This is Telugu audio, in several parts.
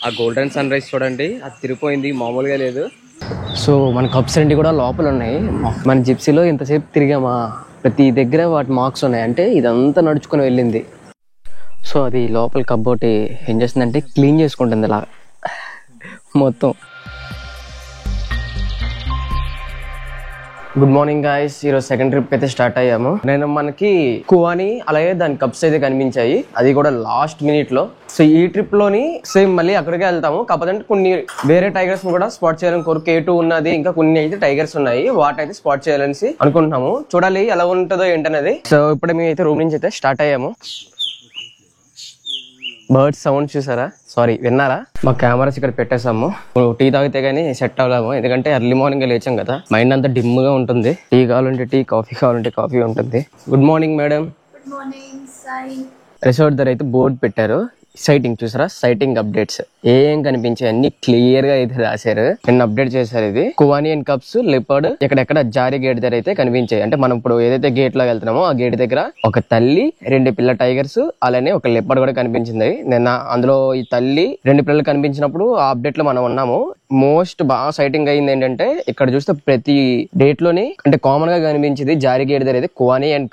ఆ గోల్డెన్ సన్ రైజ్ చూడండి, అది తిరిగిపోయింది, మామూలుగా లేదు. సో మన కప్స్ రెండు కూడా లోపల ఉన్నాయి. మన జిప్సీలో ఇంతసేపు తిరిగామా, ప్రతి దగ్గర వాటి మార్క్స్ ఉన్నాయి. అంటే ఇదంతా నడుచుకొని వెళ్ళింది. సో అది లోపల కబ్బోటి ఏం చేస్తుందంటే క్లీన్ చేసుకుంటుంది ఇలా మొత్తం. గుడ్ మార్నింగ్ గాయ్స్, ఈరోజు సెకండ్ ట్రిప్ అయితే స్టార్ట్ అయ్యాము. మనకి కువాని అలాగే దాని కప్స్ అయితే కనిపించాయి, అది కూడా లాస్ట్ మినిట్ లో. సో ఈ ట్రిప్ లోని సేమ్ మళ్ళీ అక్కడికే వెళ్తాము. కాకపోతే కొన్ని వేరే టైగర్స్ కూడా స్పాట్ చేయాలని కోరిక. K2 ఉన్నది, ఇంకా కొన్ని అయితే టైగర్స్ ఉన్నాయి, వాటిని అయితే స్పాట్ చేయాలని అనుకుంటున్నాము. చూడాలి ఎలా ఉంటుందో ఏంటనేది. సో ఇప్పుడే మేము అయితే రూమ్ నుంచి అయితే స్టార్ట్ అయ్యాము. బర్డ్స్ సౌండ్ చూసారా, సారీ విన్నారా? మా కెమెరాస్ ఇక్కడ పెట్టేసాము. టీ తాగితే గానీ సెట్ అవ్వలేము, ఎందుకంటే ఎర్లీ మార్నింగ్ లేచాం కదా, మైండ్ అంతా డిమ్ గా ఉంటుంది. టీ కావాలంటే టీ, కాఫీ కావాలంటే కాఫీ ఉంటుంది. Good morning madam. Good morning Sai. Resort దగ్గర అయితే బోర్డు పెట్టారు, సైటింగ్ చూసారా, సైటింగ్ అప్డేట్స్ ఏం కనిపించాయి అన్ని క్లియర్ గా అయితే రాశారు. నిన్న అప్డేట్ చేశారు. ఇది కువాని అండ్ కప్స్, లెపర్డ్ ఎక్కడెక్కడ జారీ గేట్ దగ్గర అయితే కనిపించాయి. అంటే మనం ఇప్పుడు ఏదైతే గేట్ లో వెళ్తున్నామో ఆ గేట్ దగ్గర ఒక తల్లి, 2 పిల్ల టైగర్స్, అలానే ఒక లెపర్డ్ కూడా కనిపించింది నిన్న. అందులో ఈ తల్లి 2 పిల్లలు కనిపించినప్పుడు ఆ అప్డేట్ లో మనం ఉన్నాము. మోస్ట్ బాగా సైటింగ్ అయింది ఏంటంటే, ఇక్కడ చూస్తే ప్రతి డేట్ లోని అంటే కామన్ గా కనిపించింది జారీ గేట్ దగ్గర అయితే కువాని అండ్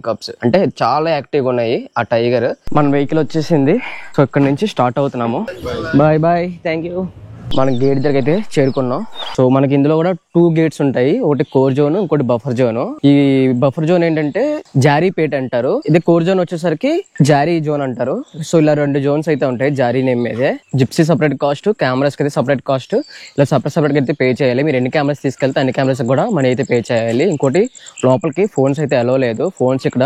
కప్స్ అంటే చాలా యాక్టివ్ గా ఉన్నాయి ఆ టైగర్. మన వెహికల్ వచ్చేసింది. సో ఇక్కడ నుంచి స్టార్ట్ అవుతున్నాము. Bye bye, thank you. మన గేట్ దగ్గర అయితే చేరుకున్నాం. సో మనకి ఇందులో కూడా 2 గేట్స్ ఉంటాయి, ఒకటి కోర్ జోన్, ఇంకోటి బఫర్ జోన్. ఈ బఫర్ జోన్ ఏంటంటే జారీ పేట్ అంటారు, ఇది కోర్ జోన్ వచ్చేసరికి జారీ జోన్ అంటారు. సో ఇలా 2 జోన్స్ అయితే ఉంటాయి జారీ నేమ్ మీదే. జిప్సీ సపరేట్ కాస్ట్, కెమెరాస్ అయితే సపరేట్ కాస్ట్. ఇలా సపరేట్ అయితే పే చేయాలి. మీరు ఎన్ని కెమెరాస్ తీసుకెళ్తే అన్ని కెమెరాస్ కూడా మనీ అయితే పే చేయాలి. ఇంకోటి లోపలికి ఫోన్స్ అయితే అలో లేదు. ఫోన్స్ ఇక్కడ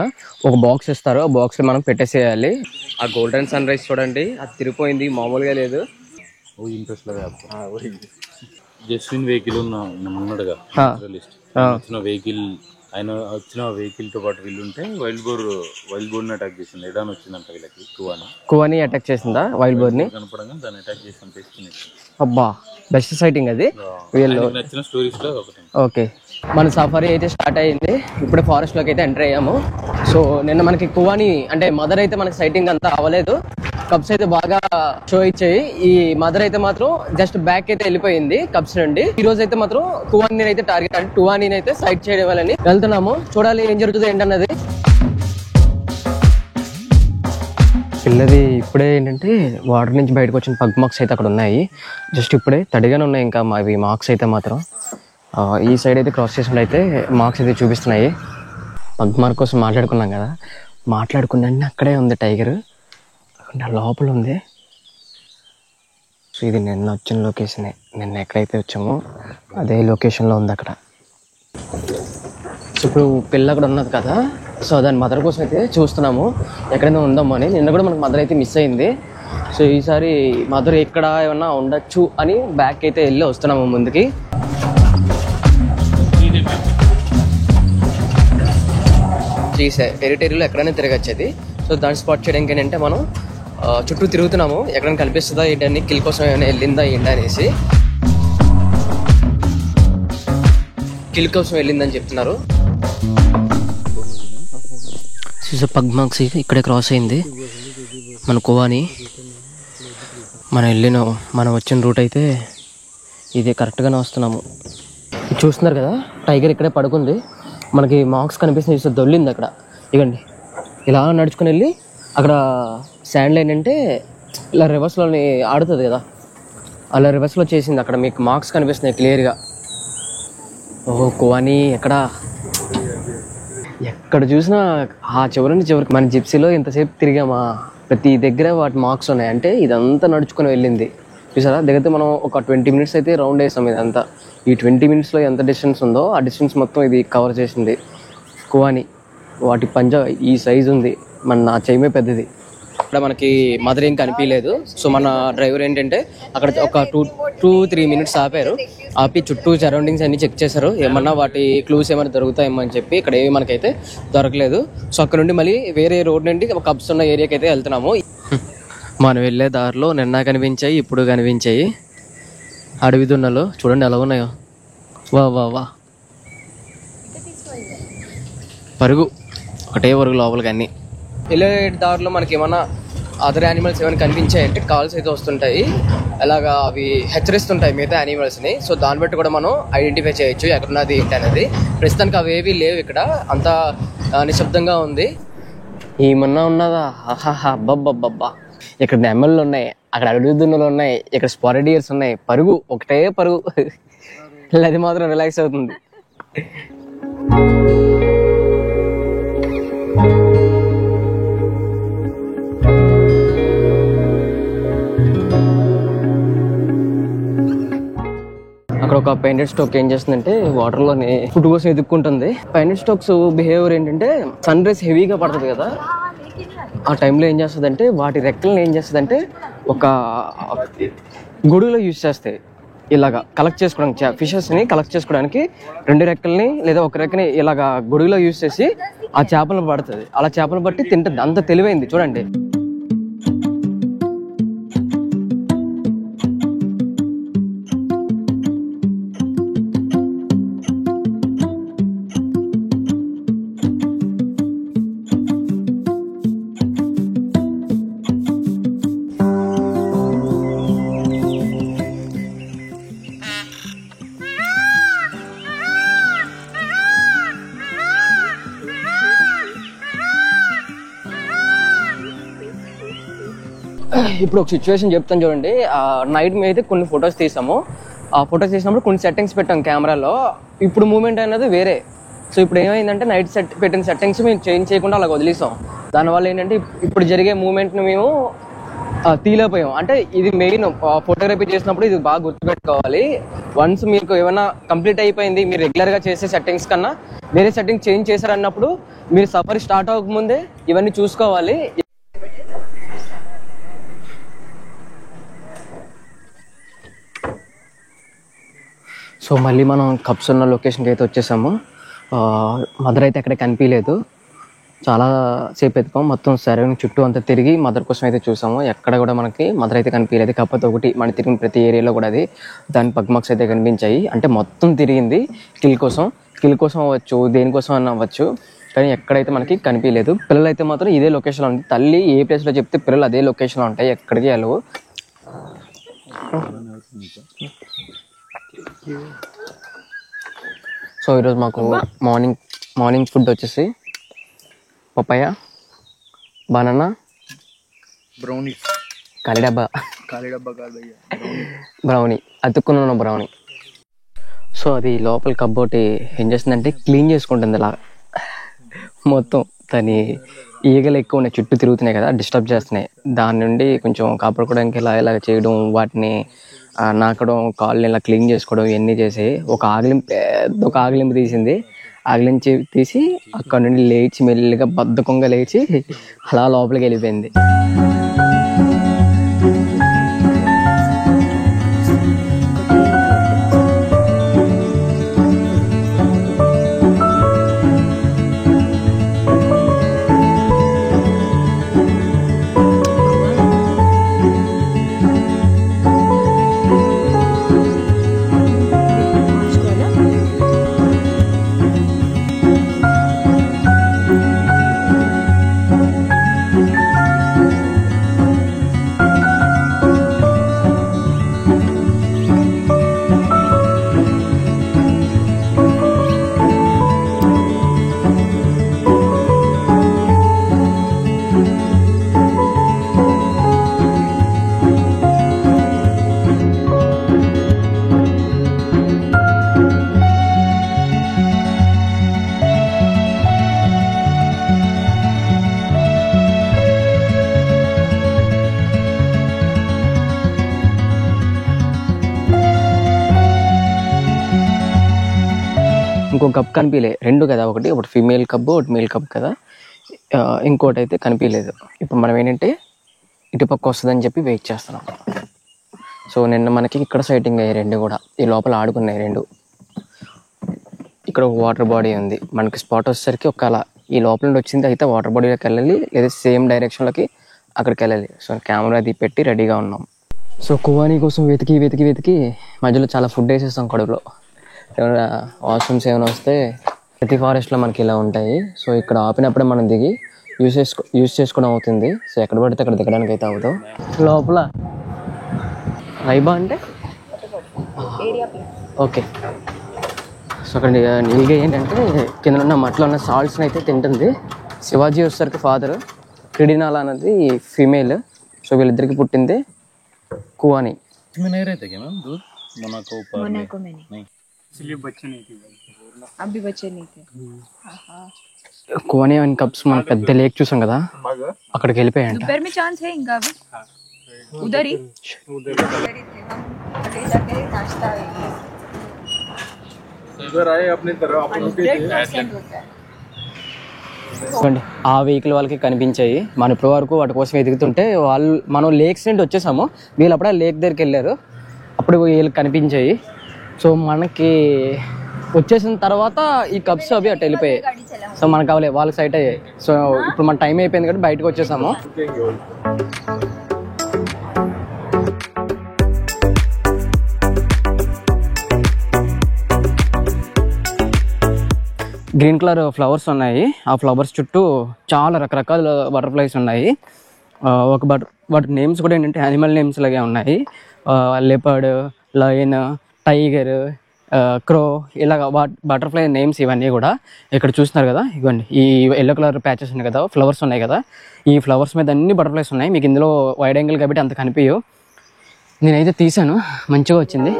ఒక బాక్స్ ఇస్తారు, ఆ బాక్స్ లో మనం పెట్టేసేయాలి. ఆ గోల్డెన్ సన్ రైజ్ చూడండి, అది తిరిగిపోయింది, మామూలుగా లేదు. ఇంట్రెస్ట్ లేదు. జస్విన్ వెహికల్ ఉన్నాడుగా వచ్చిన వెహికల్, ఆయన వచ్చిన వెహికల్ తో పాటు వీళ్ళు ఉంటే వైల్డ్ బోర్ ని అటాక్ చేసింది. ఎడాన్ వచ్చిందంట వీళ్ళకి. కువాని అటాక్ చేసిందా వైల్డ్ బోర్ ని? కనపడంగా దాన్ని అటాక్ చేసి అబ్బా, బెస్ట్ సైటింగ్ అది. వీళ్ళు నచ్చిన స్టోరీస్ లో ఒకటి. ఓకే, మన సఫారీ అయితే స్టార్ట్ అయ్యింది. ఇప్పుడే ఫారెస్ట్ లోకి అయితే ఎంటర్ అయ్యాము. సో నిన్న మనకి కువాని అంటే మదర్ అయితే మనకి సైటింగ్ అంతా అవ్వలేదు. కప్స్ అయితే బాగా షో ఇచ్చాయి. ఈ మదర్ అయితే మాత్రం జస్ట్ బ్యాక్ అయితే వెళ్ళిపోయింది కప్స్ నుండి. ఈ రోజు అయితే మాత్రం కువాని అయితే టార్గెట్, అంటే టువాని అయితే సైట్ చేయడం వెళ్తున్నాము. చూడాలి ఏం జరుగుతుంది ఏంటన్నది. పిల్లది ఇప్పుడే ఏంటంటే వాటర్ నుంచి బయటకు వచ్చిన పగ్ మార్క్స్ అయితే అక్కడ ఉన్నాయి. జస్ట్ ఇప్పుడే తడిగానే ఉన్నాయి. ఇంకా అవి మార్క్స్ అయితే మాత్రం ఈ సైడ్ అయితే క్రాస్ చేసిన అయితే మార్క్స్ అయితే చూపిస్తున్నాయి. పగ్ మార్క్ కోసం మాట్లాడుకున్నాం కదా, మాట్లాడుకున్నా అక్కడే ఉంది టైగర్, లోపల ఉంది. సో ఇది నిన్న వచ్చిన లొకేషనే, నిన్న ఎక్కడైతే వచ్చామో అదే లొకేషన్లో ఉంది అక్కడ. సో ఇప్పుడు పిల్ల అక్కడ ఉన్నది కదా, సో దాని మదర్ కోసం అయితే చూస్తున్నాము ఎక్కడైనా ఉందామో అని. నిన్న కూడా మనకు మదర్ అయితే మిస్ అయింది. సో ఈసారి మదర్ ఎక్కడ ఏమన్నా ఉండొచ్చు అని బ్యాక్ అయితే వెళ్ళి వస్తున్నాము ముందుకి. టెరిటరీలో ఎక్కడైనా తిరగచ్చేది. సో దాన్ని స్పాట్ చేయడానికి ఏంటంటే మనం చుట్టూ తిరుగుతున్నాము, ఎక్కడైనా కనిపిస్తుందా ఏంటని, కిల్ కోసం ఏమైనా వెళ్ళిందా ఏంటి అనేసి. కిల్ కోసం వెళ్ళిందని చెప్తున్నారు. పగ్ మార్క్స్ ఇక్కడే క్రాస్ అయింది మన కువాని. మనం వచ్చిన రూట్ అయితే ఇది, కరెక్ట్గానే వస్తున్నాము. చూస్తున్నారు కదా, టైగర్ ఇక్కడే పడుకుంది. మనకి మార్క్స్ కనిపిస్తుంది, చూస్తే దొల్లింది అక్కడ. ఇవ్వండి, ఇలా నడుచుకుని వెళ్ళి అక్కడ శాండ్ లైన్ అంటే ఇలా రివర్స్లోని ఆడుతుంది కదా, అలా రివర్స్లో చేసింది. అక్కడ మీకు మార్క్స్ కనిపిస్తున్నాయి క్లియర్గా. ఓహో, కువాని ఎక్కడ చూసినా ఆ చివరి నుంచి చివరికి. మన జిప్సీలో ఇంతసేపు తిరిగామా, ప్రతి దగ్గర వాటి మార్క్స్ ఉన్నాయి. అంటే ఇదంతా నడుచుకొని వెళ్ళింది చూసారా. దగ్గర మనం ఒక 20 మినిట్స్ అయితే రౌండ్ వేసాం ఇదంతా. ఈ 20 మినిట్స్లో ఎంత డిస్టెన్స్ ఉందో ఆ డిస్టెన్స్ మొత్తం ఇది కవర్ చేసింది కువాని. వాటి పంజా ఈ సైజు ఉంది, నా చెయ్యమే పెద్దది. ఇక్కడ మనకి మదర్ ఏం కనిపించలేదు. సో మన డ్రైవర్ ఏంటంటే అక్కడ ఒక 2-3 మినిట్స్ ఆపి చుట్టూ సరౌండింగ్స్ అన్ని చెక్ చేశారు, ఏమన్నా వాటి క్లూస్ ఏమైనా దొరుకుతాయేమో అని చెప్పి. ఇక్కడ ఏమి మనకైతే దొరకలేదు. సో అక్కడ నుండి మళ్ళీ వేరే రోడ్ నుండి కప్స్ ఉన్న ఏరియాకి అయితే వెళ్తున్నాము. మనం వెళ్ళే దారిలో నిన్న కనిపించాయి, ఇప్పుడు కనిపించాయి అడవి దున్నలు. చూడండి ఎలా ఉన్నాయో, వా పరుగు, ఒకటే పరుగు లోపలికి. అన్ని వెళ్ళే దారిలో మనకి ఏమన్నా అదర్ యానిమల్స్ ఏమైనా కనిపించాయంటే కాల్స్ అయితే వస్తుంటాయి, అలాగా అవి హెచ్చరిస్తుంటాయి మిగతా యానిమల్స్ని. సో దాన్ని బట్టి కూడా మనం ఐడెంటిఫై చేయొచ్చు ఎక్కడున్నది ఏంటి అనేది. ప్రస్తుతానికి అవి ఏవి లేవు, ఇక్కడ అంతా నిశ్శబ్దంగా ఉంది. ఏమన్నా ఉన్నదా? ఆహాహా, అబ్బబ్బబ్బబ్బా. ఇక్కడ నెమళ్ళు ఉన్నాయి, అక్కడ అడుగుదున్నలు ఉన్నాయి, ఇక్కడ స్పారిడియర్స్ ఉన్నాయి. పరుగు, ఒకటే పరుగు. అది మాత్రం రిలాక్స్ అవుతుంది. అక్కడ ఒక పెయింటెడ్ స్టోక్ ఏం చేస్తుందంటే వాటర్లోని ఫుడ్ కోసం ఎదుక్కుంటుంది. పెయింటెడ్ స్టోక్స్ బిహేవియర్ ఏంటంటే సన్ రైజ్ హెవీగా పడుతుంది కదా, ఆ టైంలో ఏం చేస్తుందంటే వాటి రెక్కలను ఏం చేస్తుందంటే ఒక గొడుగులో యూజ్ చేస్తాయి. ఇలాగా కలెక్ట్ చేసుకోవడానికి, ఫిషెస్ని కలెక్ట్ చేసుకోవడానికి 2 రెక్కల్ని లేదా ఒక రెక్కని ఇలాగా గొడుగులో యూజ్ చేసి ఆ చేపలను పడుతుంది. అలా చేపలు పట్టి తింటుంది. అంత తెలివైంది చూడండి. ఇప్పుడు ఒక సిచ్యువేషన్ చెప్తాను చూడండి. నైట్ మీద అయితే కొన్ని ఫొటోస్ తీసాము. ఆ ఫొటోస్ తీసినప్పుడు కొన్ని సెట్టింగ్స్ పెట్టాం కెమెరాలో. ఇప్పుడు మూమెంట్ అనేది వేరే. సో ఇప్పుడు ఏమైందంటే నైట్ పెట్టిన సెట్టింగ్స్ మేము చేంజ్ చేయకుండా అలా వదిలేసాం. దానివల్ల ఏంటంటే ఇప్పుడు జరిగే మూమెంట్ని మేము తీలేకపోయాం. అంటే ఇది మెయిన్ ఫోటోగ్రఫీ చేసినప్పుడు ఇది బాగా గుర్తుపెట్టుకోవాలి. వన్స్ మీకు ఏమైనా కంప్లీట్ అయిపోయింది, మీరు రెగ్యులర్గా చేసే సెట్టింగ్స్ కన్నా వేరే సెట్టింగ్ చేంజ్ చేశారన్నప్పుడు మీరు సఫర్ స్టార్ట్ అవ్వకముందే ఇవన్నీ చూసుకోవాలి. సో మళ్ళీ మనం కప్స్ ఉన్న లొకేషన్కి అయితే వచ్చేసాము. మదర్ అయితే అక్కడ కనిపించలేదు. చాలా సేపు ఎత్తుకోం, మొత్తం సరౌండింగ్ చుట్టూ అంతా తిరిగి మదర్ కోసం అయితే చూసాము. ఎక్కడ కూడా మనకి మదర్ అయితే కనిపించలేదు. కాకపోతే ఒకటి మన తిరిగిన ప్రతి ఏరియాలో కూడా అది దాని పగ్ మార్క్స్ అయితే కనిపించాయి. అంటే మొత్తం తిరిగింది కిల్ కోసం అవ్వచ్చు, దేనికోసం అన్న అవ్వచ్చు, కానీ ఎక్కడైతే మనకి కనిపించలేదు. పిల్లలు అయితే మాత్రం ఇదే లొకేషన్లో ఉంది. తల్లి ఏ ప్లేస్లో చెప్తే పిల్లలు అదే లొకేషన్లో ఉంటాయి, ఎక్కడికి వెళ్ళవు. సో ఈరోజు మాకు మార్నింగ్ ఫుడ్ వచ్చేసి పపాయ, బనానా, బ్రౌనీ, బ్రౌనీ, అతుక్కున్న బ్రౌనీ. సో అది లోపల కబ్బోటి ఏం చేస్తుందంటే క్లీన్ చేసుకుంటుంది. అలా మొత్తం దాని ఈగలు ఎక్కువ ఉన్నాయి, చుట్టూ తిరుగుతున్నాయి కదా, డిస్టర్బ్ చేస్తున్నాయి. దాని నుండి కొంచెం కాపాడుకోవడానికి ఇలా చేయడం, వాటిని నాకడం, కాళ్ళని ఇలా క్లీన్ చేసుకోవడం, ఇవన్నీ చేసి ఒక ఆగిలింపు తీసింది. ఆగిలించి తీసి అక్కడ నుండి లేచి మెల్లిగా బద్ధకంగా లేచి అలా లోపలికి వెళ్ళిపోయింది. ఇంకో కప్ కనిపించలే, 2 కదా, ఒకటి ఫీమేల్ కప్, ఒకటి మేల్ కప్ కదా, ఇంకోటి అయితే కనిపించలేదు. ఇప్పుడు మనం ఏంటంటే ఇటుపక్క వస్తుందని చెప్పి వెయిట్ చేస్తున్నాం. సో నిన్న మనకి ఇక్కడ సైటింగ్ అయ్యాయి 2 కూడా, ఈ లోపల ఆడుకున్నాయి 2. ఇక్కడ ఒక వాటర్ బాడీ ఉంది. మనకి స్పాట్ వచ్చేసరికి ఒకవేళ ఈ లోపల నుండి వచ్చింది అయితే వాటర్ బాడీలోకి వెళ్ళాలి, లేదా సేమ్ డైరెక్షన్లోకి అక్కడికి వెళ్ళాలి. సో కెమెరా అది పెట్టి రెడీగా ఉన్నాం. సో కువానీ కోసం వెతికి మధ్యలో చాలా ఫుడ్ వేసేస్తాం కడుపులో. ఏమైనా వాష్రూమ్స్ ఏమైనా వస్తే ప్రతి ఫారెస్ట్లో మనకి ఇలా ఉంటాయి. సో ఇక్కడ ఆపినప్పుడే మనం దిగి యూజ్ చేసుకోవడం అవుతుంది. సో ఎక్కడ పడితే అక్కడ దిగడానికి అయితే అవ్వదు. లోపల రైబా అంటే ఓకే. సో అక్కడ నీల్గా ఏంటంటే కింద ఉన్న మట్లో ఉన్న సాల్ట్స్ని అయితే తింటుంది. శివాజీ వచ్చేసరికి ఫాదర్, క్రిడినాలా అనేది ఫీమేల్. సో వీళ్ళిద్దరికి పుట్టింది కువాని. కువాని అండ్ కప్స్ మనం పెద్ద లేక్ చూసాం కదా, అక్కడికి వెళ్ళిపోయాయంట. ఆ వెహికల్ వాళ్ళకి కనిపించాయి. మనం ఇప్పటి వరకు వాటి కోసం ఎదుగుతుంటే మనం లేక్స్ నుండి వచ్చేసాము. వీళ్ళు అప్పుడే లేక్ దగ్గరికి వెళ్ళారు, అప్పుడు వీళ్ళకి కనిపించాయి. సో మనకి వచ్చేసిన తర్వాత ఈ కప్స్ అవి అటు వెళ్ళిపోయాయి. సో మనకు కావాలి వాళ్ళకి సైట్ అయ్యాయి. సో ఇప్పుడు మన టైం అయిపోయింది కాబట్టి బయటకు వచ్చేసాము. గ్రీన్ కలర్ ఫ్లవర్స్ ఉన్నాయి. ఆ ఫ్లవర్స్ చుట్టూ చాలా రకరకాల బటర్ఫ్లైస్ ఉన్నాయి. వాటి నేమ్స్ కూడా ఏంటంటే యానిమల్ నేమ్స్ లాగే ఉన్నాయి. లెపర్డ్, లయన్, టైగర్, క్రో, ఇలాగ బటర్ఫ్లై నేమ్స్ ఇవన్నీ కూడా ఇక్కడ చూస్తున్నారు కదా. ఇవ్వండి ఈ ఎల్లో కలర్ ప్యాచెస్ ఉన్నాయి కదా, ఫ్లవర్స్ ఉన్నాయి కదా, ఈ ఫ్లవర్స్ మీద అన్ని బటర్ఫ్లైస్ ఉన్నాయి. మీకు ఇందులో వైడ్ యాంగిల్ కాబట్టి అంత కనిపించవు. నేనైతే తీసాను, మంచిగా వచ్చింది.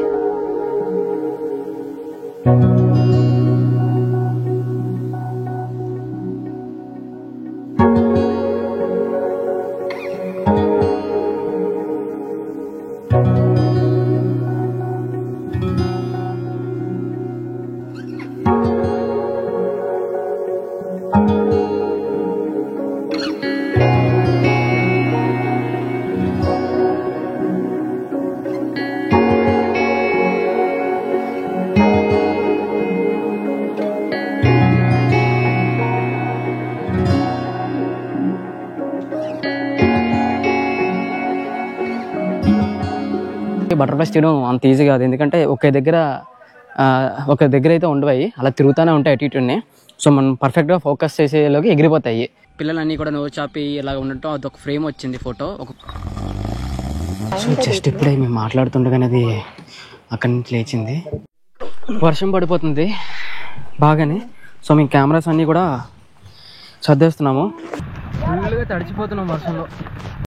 బటర్ఫ్లైస్ తీయడం అంత ఈజీ కాదు, ఎందుకంటే ఒక దగ్గర అయితే ఉండవు, అలా తిరుగుతూనే ఉంటాయి అటు ఇటునే. సో మనం పర్ఫెక్ట్గా ఫోకస్ చేసేలోకి ఎగిరిపోతాయి. పిల్లలన్నీ కూడా నోరు చాపి ఇలా ఉండటం అదొక ఫ్రేమ్ వచ్చింది ఫోటో. సో జస్ట్ ఇప్పుడే మేము మాట్లాడుతుండగానే అది అక్కడి నుంచి లేచింది. వర్షం పడిపోతుంది బాగానే. సో మేము కెమెరాస్ అన్నీ కూడా సర్దేస్తున్నాము. ఫుల్గా తడిచిపోతున్నాం వర్షంలో.